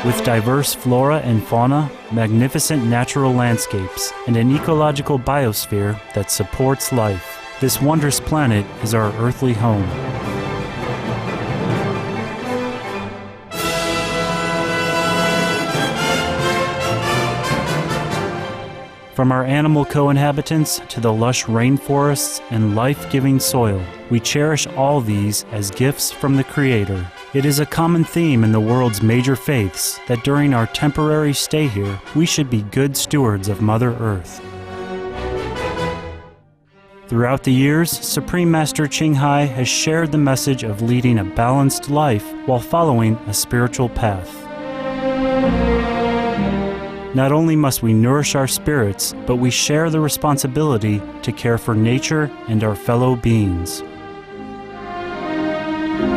With diverse flora and fauna, magnificent natural landscapes, and an ecological biosphere that supports life, this wondrous planet is our earthly home. From our animal co-inhabitants to the lush rainforests and life-giving soil, we cherish all these as gifts from the Creator. It is a common theme in the world's major faiths that during our temporary stay here, we should be good stewards of Mother Earth. Throughout the years, Supreme Master Ching Hai has shared the message of leading a balanced life while following a spiritual path. Not only must we nourish our spirits, but we share the responsibility to care for nature and our fellow beings.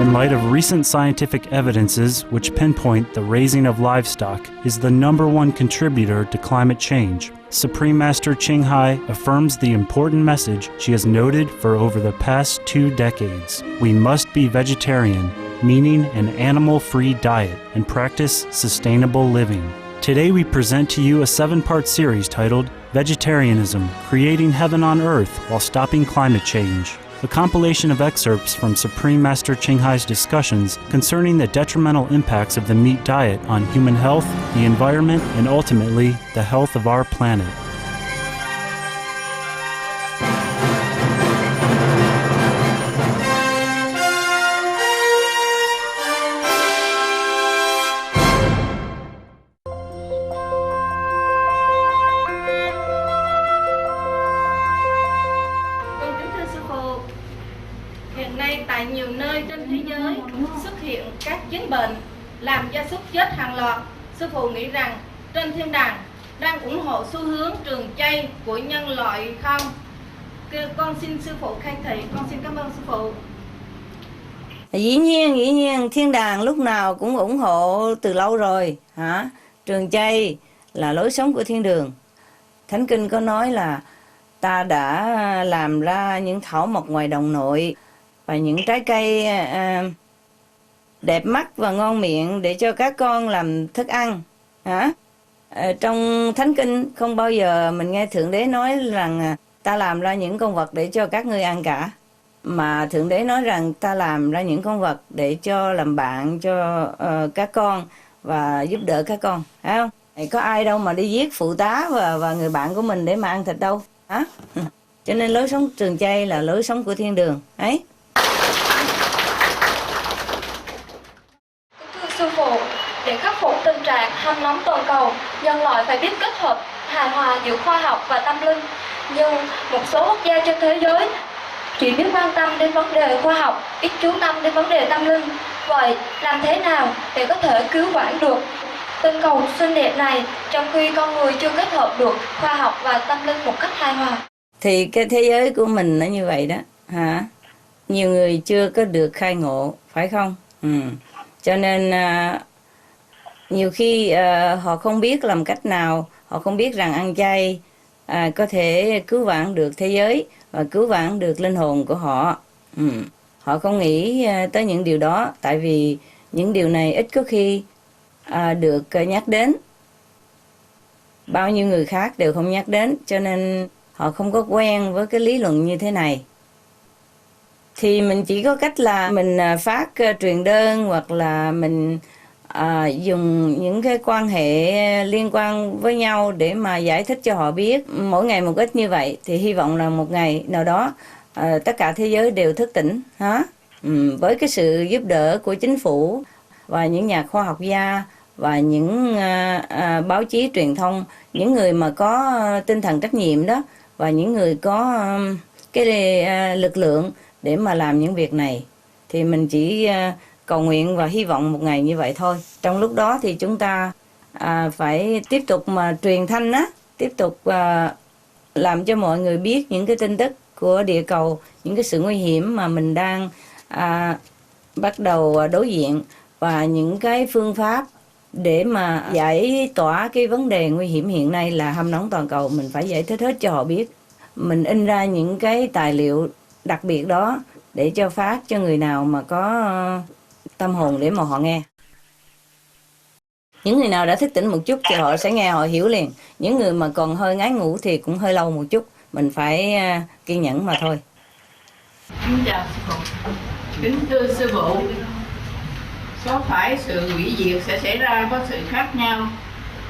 In light of recent scientific evidences which pinpoint the raising of livestock is the #1 contributor to climate change, Supreme Master Ching Hai affirms the important message she has noted for over the past 2 decades. We must be vegetarian, meaning an animal-free diet, and practice sustainable living. Today we present to you a 7-part series titled Vegetarianism, Creating Heaven on Earth While Stopping Climate Change, a compilation of excerpts from Supreme Master Ching Hai's discussions concerning the detrimental impacts of the meat diet on human health, the environment, and ultimately the health of our planet. Hiện nay tại nhiều nơi trên thế giới xuất hiện các chứng bệnh làm gia súc chết hàng loạt. Sư phụ nghĩ rằng trên thiên đàng đang ủng hộ xu hướng trường chay của nhân loại không? Con xin sư phụ khai thị, con xin cảm ơn sư phụ. Dĩ nhiên thiên đàng lúc nào cũng ủng hộ từ lâu rồi hả? Trường chay là lối sống của thiên đường. Thánh kinh có nói là ta đã làm ra những thảo mộc ngoài đồng nội và những trái cây đẹp mắt và ngon miệng để cho các con làm thức ăn hả? Trong thánh kinh không bao giờ mình nghe Thượng Đế nói rằng ta làm ra những con vật để cho các ngươi ăn cả, mà Thượng Đế nói rằng ta làm ra những con vật để cho làm bạn cho các con và giúp đỡ các con, phải không? Có ai đâu mà đi giết phụ tá và người bạn của mình để mà ăn thịt đâu hả? Cho nên lối sống trường chay là lối sống của thiên đường ấy. Thưa sư phụ, để khắc phục tình trạng hâm nóng toàn cầu, nhân loại phải biết kết hợp hài hòa giữa khoa học và tâm linh. Nhưng một số quốc gia trên thế giới chỉ biết quan tâm đến vấn đề khoa học, ít chú tâm đến vấn đề tâm linh. Vậy làm thế nào để có thể cứu vãn được tinh cầu xinh đẹp này trong khi con người chưa kết hợp được khoa học và tâm linh một cách hài hòa? Thì cái thế giới của mình nó như vậy đó hả? Nhiều người chưa có được khai ngộ, phải không? Cho nên nhiều khi họ không biết làm cách nào, họ không biết rằng ăn chay có thể cứu vãn được thế giới và cứu vãn được linh hồn của họ. Họ không nghĩ tới những điều đó, tại vì những điều này ít có khi được nhắc đến. Bao nhiêu người khác đều không nhắc đến, cho nên họ không có quen với cái lý luận như thế này. Thì mình chỉ có cách là mình phát truyền đơn, hoặc là mình dùng những cái quan hệ liên quan với nhau để mà giải thích cho họ biết mỗi ngày một ít như vậy. Thì hy vọng là một ngày nào đó tất cả thế giới đều thức tỉnh hả? Với cái sự giúp đỡ của chính phủ và những nhà khoa học gia và những báo chí truyền thông, những người mà có tinh thần trách nhiệm đó, và những người có cái lực lượng để mà làm những việc này, thì mình chỉ cầu nguyện và hy vọng một ngày như vậy thôi. Trong lúc đó thì chúng ta phải tiếp tục mà truyền thanh á, tiếp tục làm cho mọi người biết những cái tin tức của địa cầu, những cái sự nguy hiểm mà mình đang bắt đầu đối diện, và những cái phương pháp để mà giải tỏa cái vấn đề nguy hiểm hiện nay là hâm nóng toàn cầu. Mình phải giải thích hết cho họ biết. Mình in ra những cái tài liệu đặc biệt đó để cho phát cho người nào mà có tâm hồn để mà họ nghe. Những người nào đã thức tỉnh một chút thì họ sẽ nghe, họ hiểu liền. Những người mà còn hơi ngái ngủ thì cũng hơi lâu một chút, mình phải kiên nhẫn mà thôi. Kính chào sư phụ. Kính thưa sư phụ, có phải sự hủy diệt sẽ xảy ra có sự khác nhau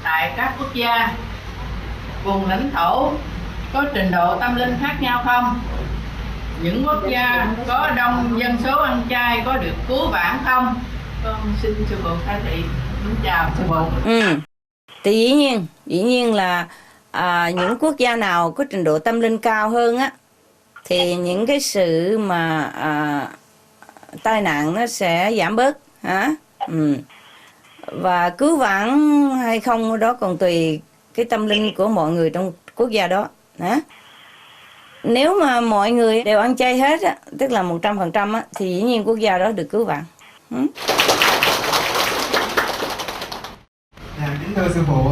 tại các quốc gia, vùng lãnh thổ, có trình độ tâm linh khác nhau không? Những quốc gia có đông dân số ăn chay có được cứu vãn không? Con xin sư phụ khai thị. Kính chào sư phụ. Thì dĩ nhiên là những quốc gia nào có trình độ tâm linh cao hơn á, thì những cái sự mà tai nạn nó sẽ giảm bớt hả. Và cứu vãn hay không đó còn tùy cái tâm linh của mọi người trong quốc gia đó hả. Nếu mà mọi người đều ăn chay hết á, tức là 100% á, thì dĩ nhiên quốc gia đó được cứu vãn. Kính thưa sư phụ,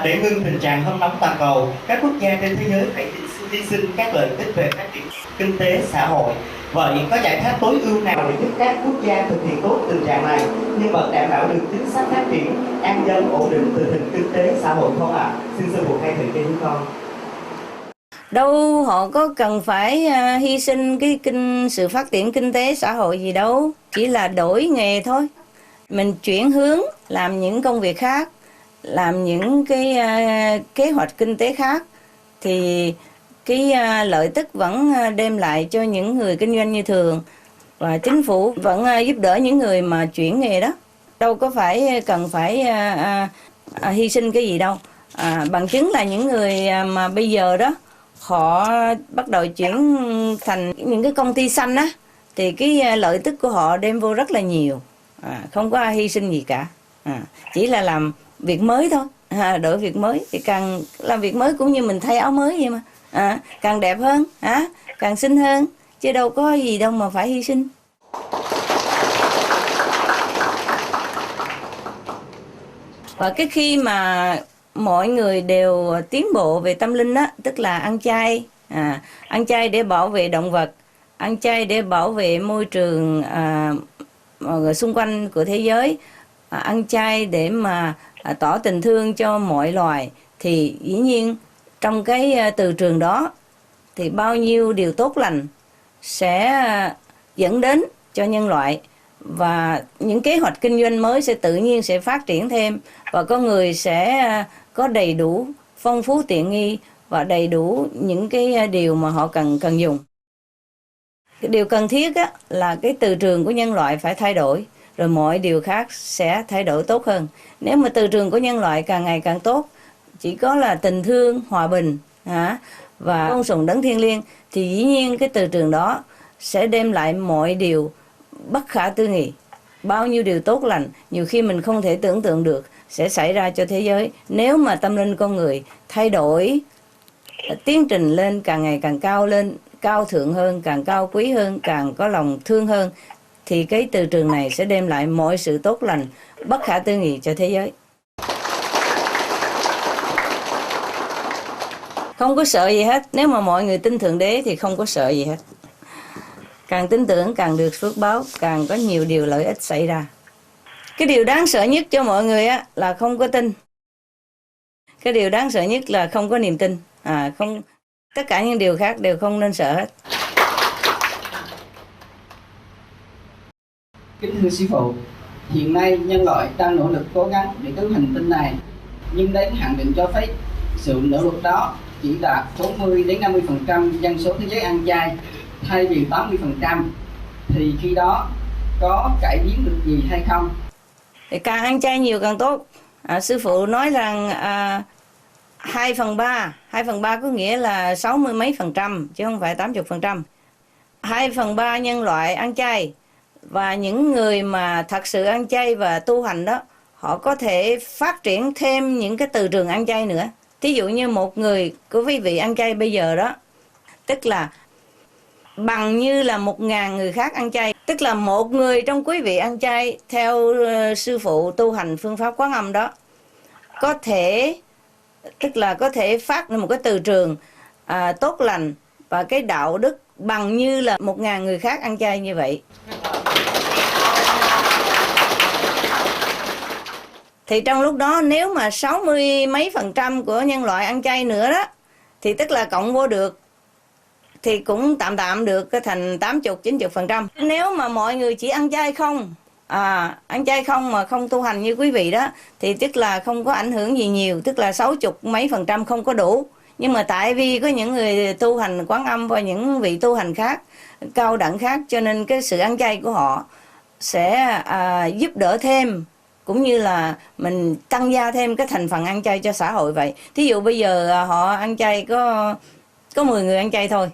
để ngưng tình trạng hâm nóng toàn cầu, các quốc gia trên thế giới phải hy sinh các lợi ích về phát triển kinh tế xã hội. Vậy có giải pháp tối ưu nào để giúp các quốc gia thực hiện tốt tình trạng này nhưng vẫn đảm bảo được chính sách phát triển an dân ổn định tình hình kinh tế xã hội không ạ? Xin sư phụ khai thị cho chúng con. Đâu họ có cần phải hy sinh sự phát triển kinh tế xã hội gì đâu, chỉ là đổi nghề thôi. Mình chuyển hướng làm những công việc khác, làm những cái kế hoạch kinh tế khác, thì cái lợi tức vẫn đem lại cho những người kinh doanh như thường, và chính phủ vẫn giúp đỡ những người mà chuyển nghề đó. Đâu có phải cần phải hy sinh cái gì đâu. Bằng chứng là những người mà bây giờ đó họ bắt đầu chuyển thành những cái công ty xanh á, thì cái lợi tức của họ đem vô rất là nhiều. Không có ai hy sinh gì cả, chỉ là làm việc mới thôi, đổi việc mới. Thì càng làm việc mới cũng như mình thay áo mới vậy mà, càng đẹp hơn, càng xinh hơn, chứ đâu có gì đâu mà phải hy sinh. Và cái khi mà mọi người đều tiến bộ về tâm linh á, tức là ăn chay, ăn chay để bảo vệ động vật, ăn chay để bảo vệ môi trường xung quanh của thế giới, ăn chay để mà tỏ tình thương cho mọi loài, thì dĩ nhiên trong cái từ trường đó thì bao nhiêu điều tốt lành sẽ dẫn đến cho nhân loại, và những kế hoạch kinh doanh mới sẽ tự nhiên sẽ phát triển thêm, và con người sẽ có đầy đủ phong phú tiện nghi và đầy đủ những cái điều mà họ cần dùng. Cái điều cần thiết á, là cái từ trường của nhân loại phải thay đổi, rồi mọi điều khác sẽ thay đổi tốt hơn. Nếu mà từ trường của nhân loại càng ngày càng tốt, chỉ có là tình thương, hòa bình và tôn sùng đấng thiêng liêng, thì dĩ nhiên cái từ trường đó sẽ đem lại mọi điều bất khả tư nghị. Bao nhiêu điều tốt lành, nhiều khi mình không thể tưởng tượng được sẽ xảy ra cho thế giới. Nếu mà tâm linh con người thay đổi, tiến trình lên càng ngày càng cao lên, cao thượng hơn, càng cao quý hơn, càng có lòng thương hơn, thì cái từ trường này sẽ đem lại mọi sự tốt lành bất khả tư nghị cho thế giới. Không có sợ gì hết. Nếu mà mọi người tin Thượng Đế thì không có sợ gì hết. Càng tin tưởng càng được phước báo, càng có nhiều điều lợi ích xảy ra. Cái điều đáng sợ nhất cho mọi người á là không có tin. Cái điều đáng sợ nhất là không có niềm tin. Không, tất cả những điều khác đều không nên sợ hết. Kính thưa sư phụ, hiện nay nhân loại đang nỗ lực cố gắng để cứu hành tinh này, nhưng đến hạn định cho phép sự nỗ lực đó chỉ đạt 40 đến 50% dân số thế giới ăn chay thay vì 80%, thì khi đó có cải biến được gì hay không? Thì càng ăn chay nhiều càng tốt. Sư phụ nói rằng 2/3 có nghĩa là 60 mấy % chứ không phải 80%. 2/3 nhân loại ăn chay, và những người mà thật sự ăn chay và tu hành đó, họ có thể phát triển thêm những cái từ trường ăn chay nữa. Thí dụ như một người của quý vị ăn chay bây giờ đó, tức là bằng như là 1000 người khác ăn chay. Tức là một người trong quý vị ăn chay theo sư phụ tu hành phương pháp Quán Âm đó, có thể phát ra một cái từ trường tốt lành và cái đạo đức bằng như là 1000 người khác ăn chay như vậy. Thì trong lúc đó nếu mà 60 mấy % của nhân loại ăn chay nữa đó, thì tức là cộng vô được thì cũng tạm được thành 80-90%. Nếu mà mọi người chỉ ăn chay không, ăn chay không mà không tu hành như quý vị đó, thì tức là không có ảnh hưởng gì nhiều, tức là 60 mấy % không có đủ. Nhưng mà tại vì có những người tu hành Quán Âm và những vị tu hành khác, cao đẳng khác, cho nên cái sự ăn chay của họ sẽ giúp đỡ thêm, cũng như là mình tăng gia thêm cái thành phần ăn chay cho xã hội vậy. Thí dụ bây giờ họ ăn chay có 10 người ăn chay thôi,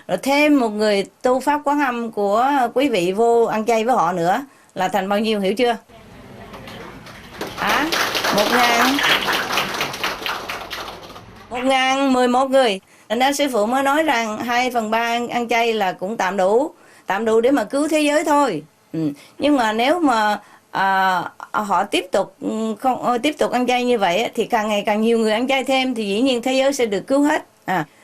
rồi thêm một người tu pháp Quán Âm của quý vị vô ăn chay với họ nữa là thành bao nhiêu, hiểu chưa? 1.011 người. Thành ra sư phụ mới nói rằng 2/3 ăn chay là cũng tạm đủ để mà cứu thế giới thôi. Nhưng mà nếu mà họ tiếp tục ăn chay như vậy thì càng ngày càng nhiều người ăn chay thêm thì dĩ nhiên thế giới sẽ được cứu hết.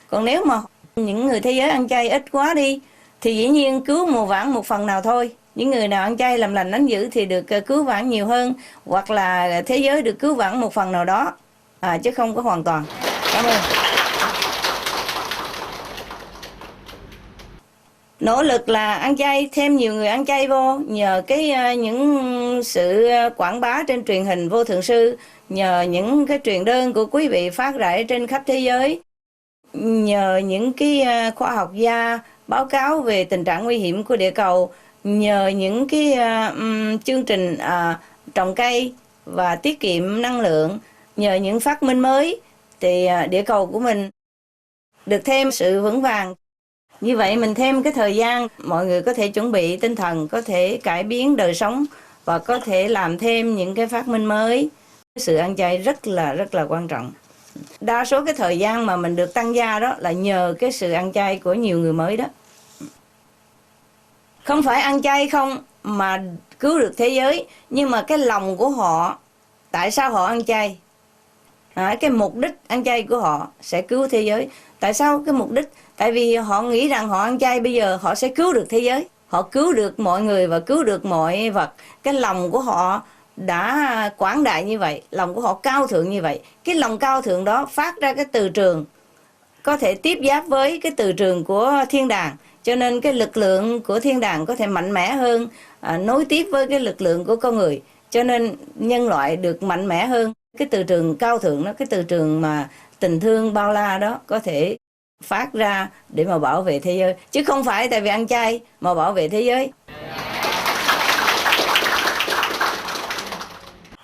Còn nếu mà những người thế giới ăn chay ít quá đi thì dĩ nhiên cứu một phần nào thôi. Những người nào ăn chay làm lành đánh dữ thì được cứu vãn nhiều hơn, hoặc là thế giới được cứu vãn một phần nào đó, chứ không có hoàn toàn. Cảm ơn. Nỗ lực là ăn chay, thêm nhiều người ăn chay vô, nhờ những sự quảng bá trên truyền hình Vô Thượng Sư, nhờ những cái truyền đơn của quý vị phát rải trên khắp thế giới, nhờ những cái khoa học gia báo cáo về tình trạng nguy hiểm của địa cầu, nhờ những cái chương trình trồng cây và tiết kiệm năng lượng, nhờ những phát minh mới thì địa cầu của mình được thêm sự vững vàng. Như vậy mình thêm cái thời gian, mọi người có thể chuẩn bị tinh thần, có thể cải biến đời sống và có thể làm thêm những cái phát minh mới. Sự ăn chay rất là quan trọng. Đa số cái thời gian mà mình được tăng gia đó là nhờ cái sự ăn chay của nhiều người mới đó. Không phải ăn chay không mà cứu được thế giới, nhưng mà cái lòng của họ, tại sao họ ăn chay? Cái mục đích ăn chay của họ sẽ cứu thế giới. Tại sao cái mục đích? Tại vì họ nghĩ rằng họ ăn chay bây giờ họ sẽ cứu được thế giới. Họ cứu được mọi người và cứu được mọi vật. Cái lòng của họ đã quảng đại như vậy, lòng của họ cao thượng như vậy. Cái lòng cao thượng đó phát ra cái từ trường có thể tiếp giáp với cái từ trường của thiên đàng. Cho nên cái lực lượng của thiên đàng có thể mạnh mẽ hơn, nối tiếp với cái lực lượng của con người. Cho nên nhân loại được mạnh mẽ hơn. Cái từ trường cao thượng đó, cái từ trường mà tình thương bao la đó có thể phát ra để mà bảo vệ thế giới. Chứ không phải tại vì ăn chay mà bảo vệ thế giới.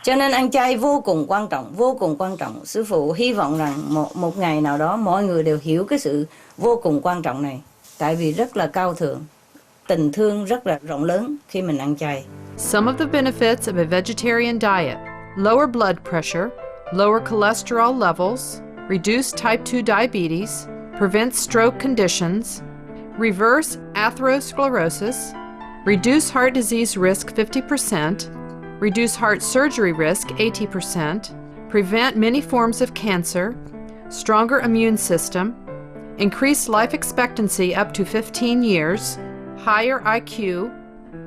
Cho nên ăn chay vô cùng quan trọng, vô cùng quan trọng. Sư phụ hy vọng rằng một ngày nào đó mọi người đều hiểu cái sự vô cùng quan trọng này. Tại vì rất là cao thượng, tình thương rất là rộng lớn khi mình ăn chay. Some of the benefits of a vegetarian diet: lower blood pressure, lower cholesterol levels, reduced type 2 diabetes, prevents stroke conditions, reverse atherosclerosis, reduce heart disease risk 50%, reduce heart surgery risk 80%, prevent many forms of cancer, stronger immune system, increase life expectancy up to 15 years, higher IQ,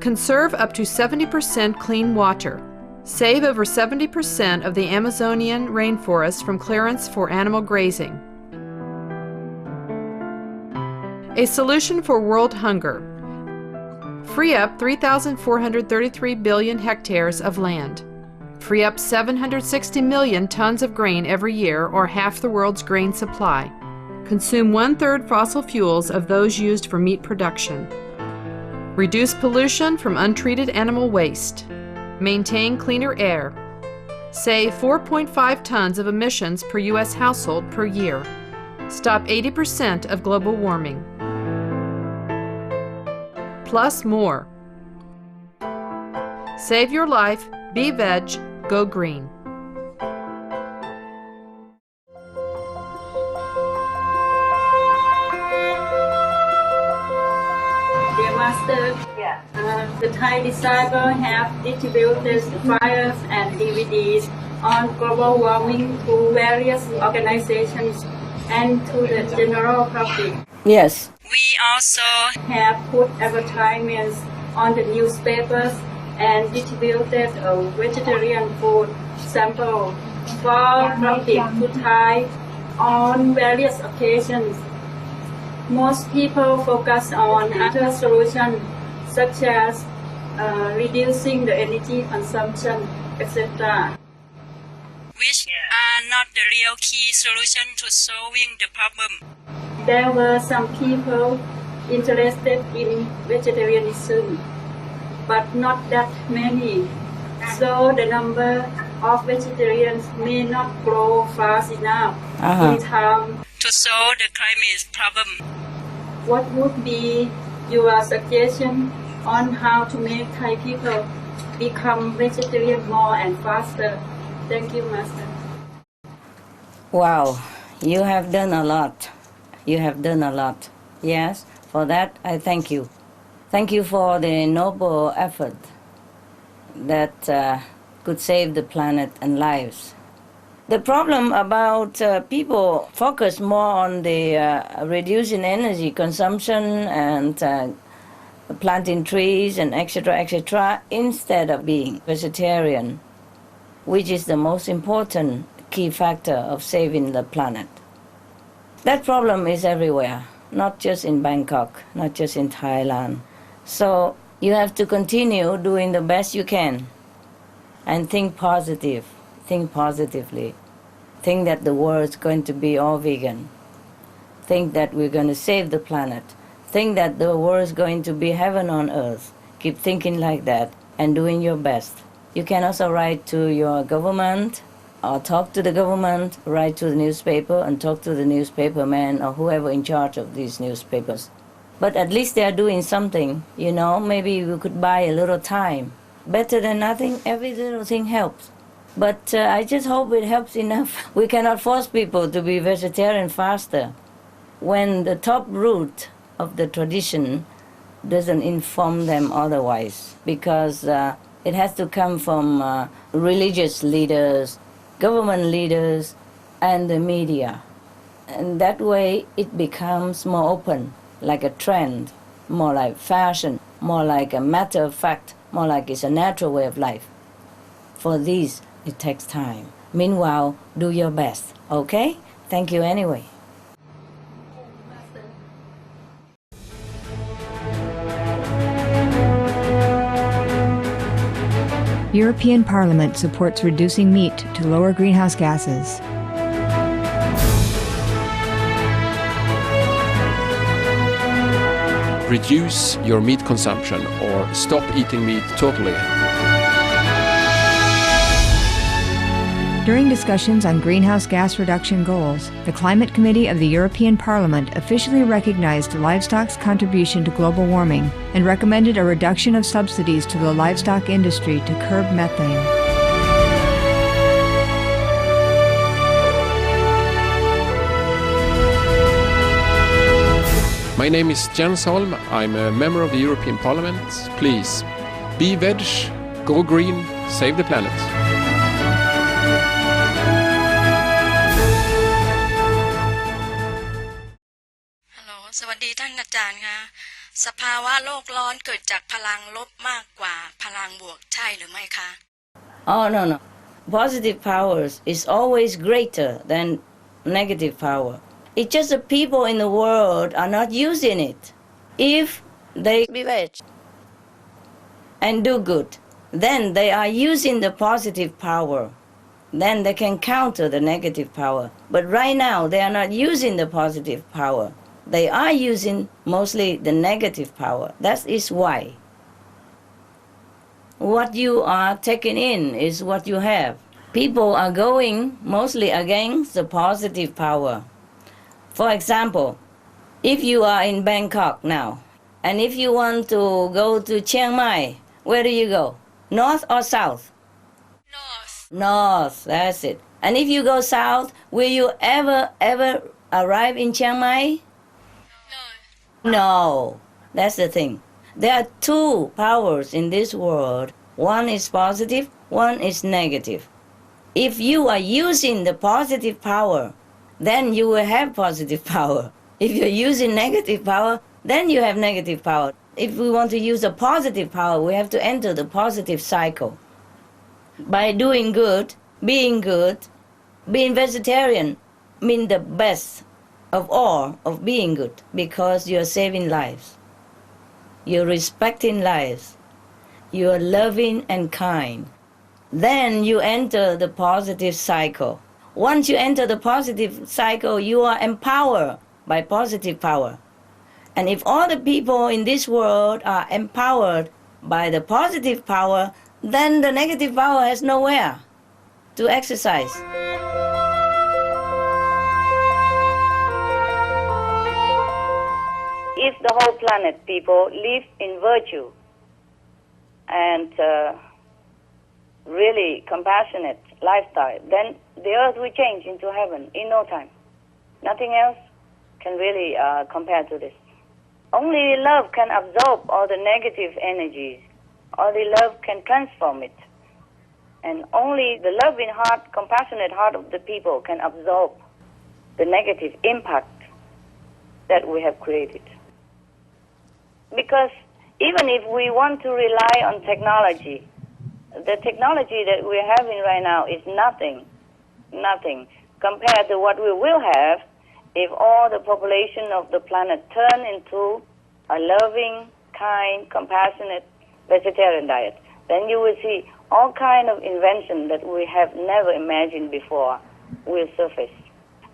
conserve up to 70% clean water, save over 70% of the Amazonian rainforest from clearance for animal grazing. A solution for world hunger. Free up 3,433 billion hectares of land. Free up 760 million tons of grain every year, or half the world's grain supply. Consume 1/3 fossil fuels of those used for meat production. Reduce pollution from untreated animal waste. Maintain cleaner air. Save 4.5 tons of emissions per U.S. household per year. Stop 80% of global warming. Plus more. Save your life, be veg, go green. Dear Master, the Thai disciples have distributed flyers and DVDs on global warming to various organizations and to the general public. Yes. We also have put advertisements on the newspapers and distributed a vegetarian food sample for public to try on various occasions. Most people focus on other solutions such as reducing the energy consumption, etc., which are not the real key solution to solving the problem. There were some people interested in vegetarianism, but not that many. So the number of vegetarians may not grow fast enough in time to solve the climate problem. What would be your suggestion on how to make Thai people become vegetarian more and faster? Thank you, Master. Wow, you have done a lot. You have done a lot. Yes, for that I thank you. Thank you for the noble effort that could save the planet and lives. The problem about people focus more on the reducing energy consumption and planting trees and etc., instead of being vegetarian, which is the most important key factor of saving the planet. That problem is everywhere, not just in Bangkok, not just in Thailand. So you have to continue doing the best you can and think positive, think positively. Think that the world is going to be all vegan. Think that we're going to save the planet. Think that the world is going to be heaven on earth. Keep thinking like that and doing your best. You can also write to your government or talk to the government, write to the newspaper and talk to the newspaperman or whoever in charge of these newspapers. But at least they are doing something, you know, maybe we could buy a little time. Better than nothing, every little thing helps. But I just hope it helps enough. We cannot force people to be vegetarian faster when the top root of the tradition doesn't inform them otherwise, because it has to come from religious leaders, government leaders, and the media. And that way it becomes more open, like a trend, more like fashion, more like a matter of fact, more like it's a natural way of life. For these, it takes time. Meanwhile, do your best, okay? Thank you anyway. European Parliament supports reducing meat to lower greenhouse gases. Reduce your meat consumption or stop eating meat totally. During discussions on greenhouse gas reduction goals, the Climate Committee of the European Parliament officially recognized livestock's contribution to global warming and recommended a reduction of subsidies to the livestock industry to curb methane. My name is Jens Holm. I'm a member of the European Parliament. Please, be veg, go green, save the planet. สวัสดีท่านอาจารย์คะสภาวะโลกร้อนเกิดจากพลังลบมากกว่าพลังบวกใช่หรือไม่คะ Oh no. Positive powers is always greater than negative power. It's just the people in the world are not using it. If they be veg and do good, then they are using the positive power. Then they can counter the negative power. But right now they are not using the positive power. They are using mostly the negative power. That is why. What you are taking in is what you have. People are going mostly against the positive power. For example, if you are in Bangkok now, and if you want to go to Chiang Mai, where do you go? North or south? North, that's it. And if you go south, will you ever arrive in Chiang Mai? No, that's the thing. There are two powers in this world. One is positive, one is negative. If you are using the positive power, then you will have positive power. If you're using negative power, then you have negative power. if we want to use a positive power, we have to enter the positive cycle. By doing good, being vegetarian means the best of all of being good, because you're saving lives, you're respecting lives, you're loving and kind. Then you enter the positive cycle. Once you enter the positive cycle, you are empowered by positive power. And if all the people in this world are empowered by the positive power, then the negative power has nowhere to exercise. If the whole planet people live in virtue and really compassionate lifestyle, then the earth will change into heaven in no time. Nothing else can really compare to this. Only love can absorb all the negative energies. Only love can transform it. And only the loving heart, compassionate heart of the people can absorb the negative impact that we have created. Because even if we want to rely on technology, the technology that we're having right now is nothing compared to what we will have if all the population of the planet turn into a loving, kind, compassionate vegetarian diet. Then you will see all kind of invention that we have never imagined before will surface.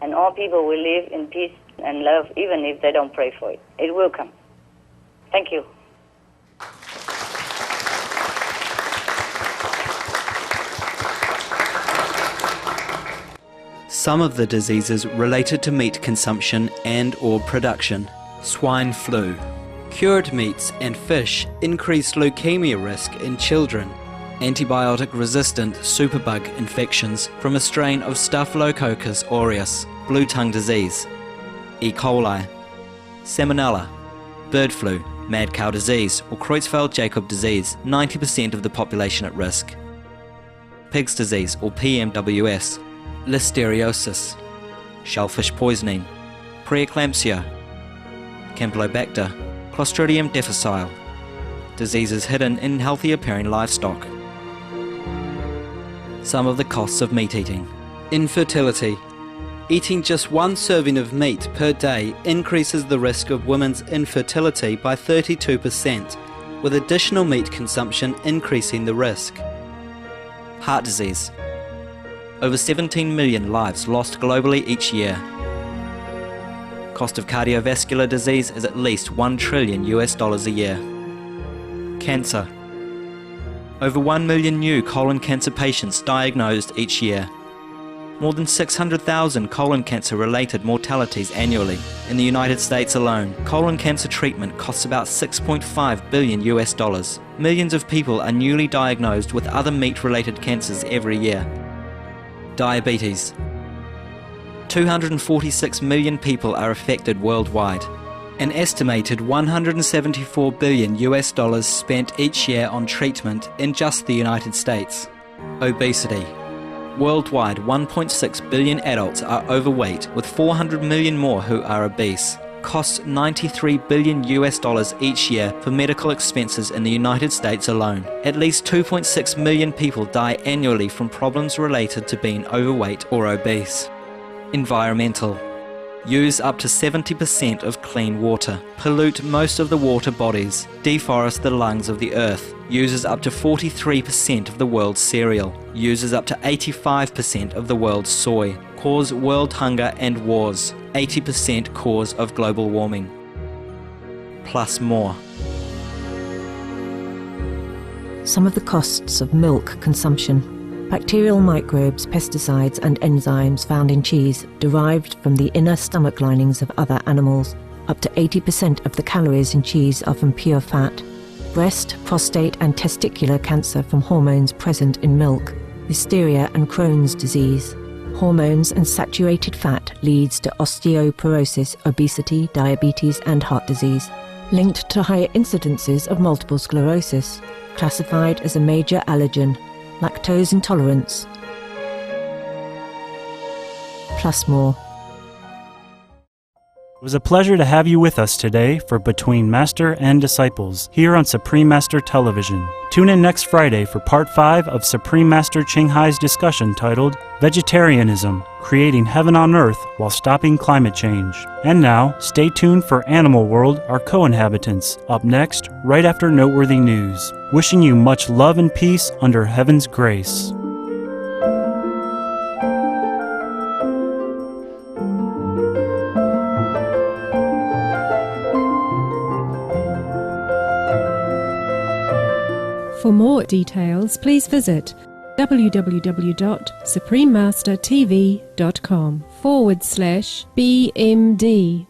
And all people will live in peace and love, even if they don't pray for it. It will come. Thank you. Some of the diseases related to meat consumption and or production. Swine flu. Cured meats and fish increase leukemia risk in children. Antibiotic-resistant superbug infections from a strain of Staphylococcus aureus, blue tongue disease. E. coli. Salmonella. Bird flu, mad cow disease or Creutzfeldt-Jakob disease, 90% of the population at risk. Pig's disease or PMWS. Listeriosis, shellfish poisoning, preeclampsia, Campylobacter, Clostridium difficile, diseases hidden in healthy appearing livestock. Some of the costs of meat eating. Infertility. Eating just one serving of meat per day increases the risk of women's infertility by 32%, with additional meat consumption increasing the risk. Heart disease. Over 17 million lives lost globally each year. Cost of cardiovascular disease is at least $1 trillion a year. Cancer. Over 1 million new colon cancer patients diagnosed each year. More than 600,000 colon cancer related mortalities annually. In the United States alone, colon cancer treatment costs about $6.5 billion. Millions of people are newly diagnosed with other meat related cancers every year. Diabetes. 246 million people are affected worldwide. An estimated $174 billion spent each year on treatment in just the United States. Obesity. Worldwide, 1.6 billion adults are overweight, with 400 million more who are obese. Costs $93 billion each year for medical expenses in the United States alone. At least 2.6 million people die annually from problems related to being overweight or obese. Environmental. Use up to 70% of clean water. Pollute most of the water bodies. Deforest the lungs of the earth. Uses up to 43% of the world's cereal. Uses up to 85% of the world's soy. Cause world hunger and wars. 80% cause of global warming. Plus more. Some of the costs of milk consumption. Bacterial microbes, pesticides and enzymes found in cheese derived from the inner stomach linings of other animals. Up to 80% of the calories in cheese are from pure fat. Breast, prostate and testicular cancer from hormones present in milk. Listeria and Crohn's disease. Hormones and saturated fat leads to osteoporosis, obesity, diabetes and heart disease. Linked to higher incidences of multiple sclerosis. Classified as a major allergen. Lactose intolerance. Plus more. It was a pleasure to have you with us today for Between Master and Disciples here on Supreme Master Television. Tune in next Friday for Part 5 of Supreme Master Ching Hai's discussion titled Vegetarianism, Creating Heaven on Earth While Stopping Climate Change. And now, stay tuned for Animal World, Our Co-Inhabitants, up next, right after Noteworthy News. Wishing you much love and peace under heaven's grace. For more details, please visit www.suprememastertv.com/BMD